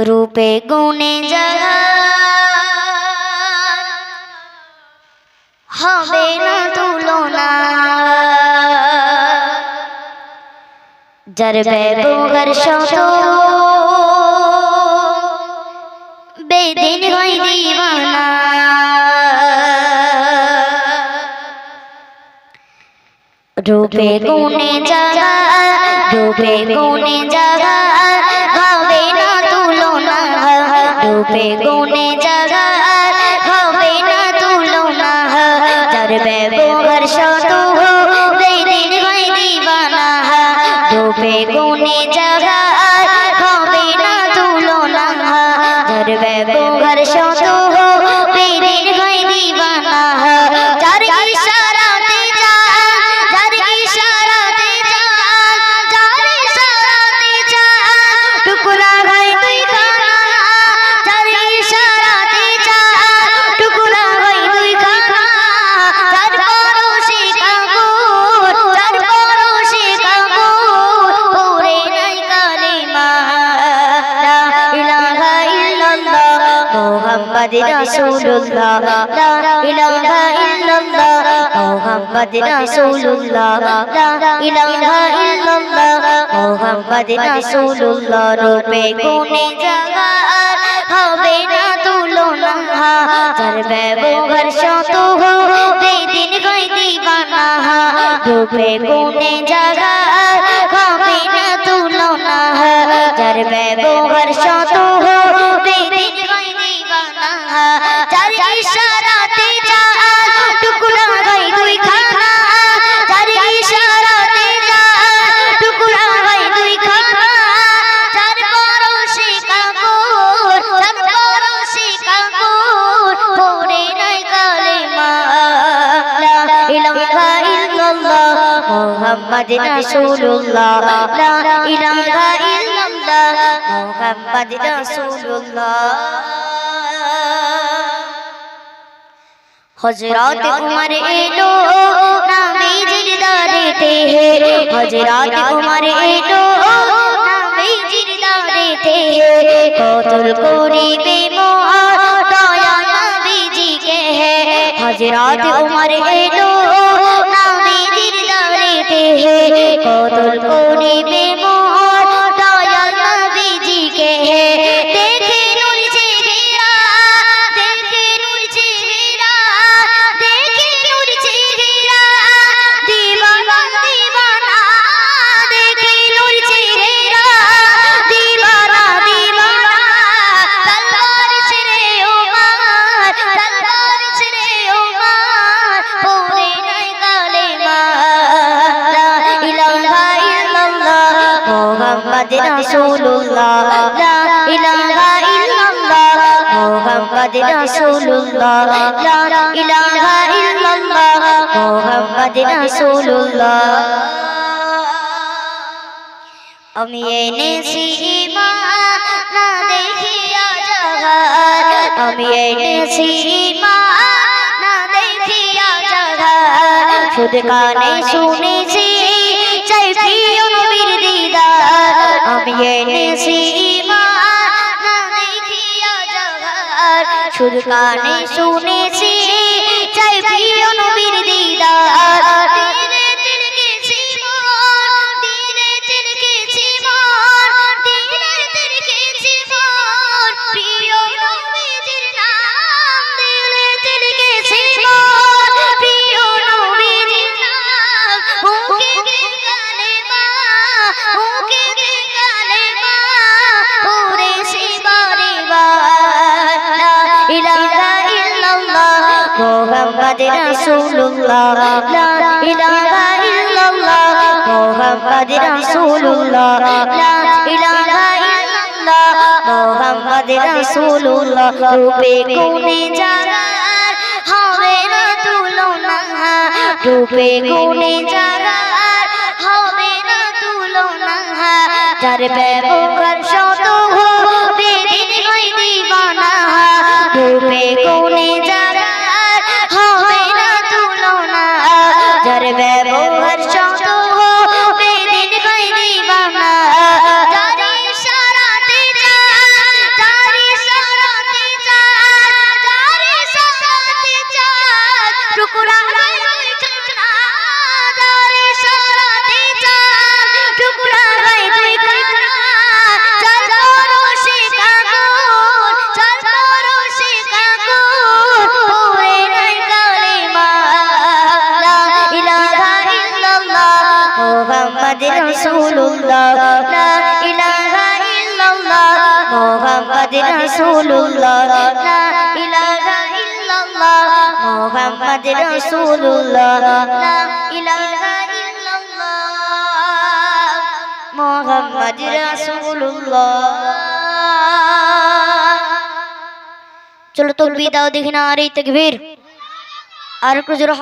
रूपे गुणे जहान हबे ना तुलना जार ব্যবহার শত বেদিন হয় দিওয়ানা रूपे गुणे जहान रूपे गुणे जहान हबे ना तुलना रूपे गुणे जहान हबे ना तुलना जार ব্যবহার শত বেদিন হয় দিওয়ানা रूपे गुणे जहान हबे ना तुलना जार ব্যবহার শত বেদিন হয় দিওয়ানা जार इशाराते जान जार इशाराते जान जार इशाराते जान टुकड़ा है दुई खाना जार इशाराते जान टुकड़ा है दुई खाना जार परोशे काबूल जार परोशे काबूल पूरे नहीं कलिमा ला इलाहा इल्लल्लाह मुहम्मद रसूलुल्लाह ला इलाहा इल्लल्लाह मुहम्मद रसूलुल्लाह ला इलाहा इल्लल्लाह मुहम्मद रसूलुल्लाह रूपे गुणे जहान हबे ना तुलना जार ব্যবহার শত বেদিন হয় দিওয়ানা रूपे गुणे जहान हबे ना तुलना जार ব্যবহার শত বেদিন হয় দিওয়ানা जार इशाराते जान टुकड़ा है दुई खाना जार इशाराते जान टुकड़ा है दुई खाना जार परोशे काबूल जार परोशे काबूल पूरे नहीं कलिमा ला इलाहा इल्लल्लाह मुहम्मद रसूलुल्लाह ला इलाहा इल्लल्लाह मुहम्मद रसूलुल्लाह हजरत उमर एलो नबीजिर दारेते है हजरत उमर एलो नबीजिर दारेते है कतल करिबे मोर दया नबीजी के है हजरत उमर एलो नबीजिर दारेते है कतल करिबे मोर दया नबीजी के है देखे नूर चेहरा देखे नूर चेहरा देखे नूर चेहरा दीवाना दीवाना देखे नूर चेहरा दीवाना दीवाना तलवार छड़े उमर तलवार छड़े उमर पूरे नहीं कलिमा ला इलाहा इल्लल्लाह मुहम्मद रसूलुल्लाह ला इलाहा इल्लल्लाह मुहम्मद रसूलुल्लाह ला इलाहा इल्लल्लाह मुहम्मद रसूलुल्लाह আমি এনেছি ঈমান না দেখিয়া জাহান আমি এনেছি ঈমান না দেখিয়া জাহান শুধু কানে শুনেছি চাই প্রিয় নবীর দিদার আমি এনেছি ঈমান না দেখিয়া জাহান শুধু কানে শুনেছি চাই প্রিয় নবীর দিদার দিনে তিলকেছি মন দিনে তিলকেছি মন দিনে তিলকেছি মন প্রিয় নবীজির নাম দিনে তিলকেছি মন প্রিয় নবীজির নাম মুখে কালেমা মুখে কালেমা পুরে শিবারে লা ইলাহা ইল্লাল্লাহ মুহাম্মদ রাসূলুল্লাহ লা ইলাহা ইল্লাল্লাহ মুহাম্মদ রাসূলুল্লাহ লা ইলাহা ইল্লাল্লাহ মুহাম্মদ রাসূলুল্লাহ রূপে গুণে জাগার হবে না তুলনা রূপে গুণে জাগার হবে না তুলনা जार ব্যবহার শত বেদিন হয় দিওয়ানা रूपे गुणे जहान हबे ना तुलना जार ব্যবহার শত বেদিন হয় দিওয়ানা जार इशाराते जान মোহাম্মদ রাসূলুল্লাহ লা ইলাহা ইল্লাল্লাহ মোহাম্মদ রাসূলুল্লাহ লা ইলাহা ইল্লাল্লাহ মোহাম্মদ রাসূলুল্লাহ লা ইলাহা ইল্লাল্লাহ মোহাম্মদ রাসূলুল্লাহ। চলো তাকবীর দাও দেখি না, আরে তাকবীর আর একটু জোরে।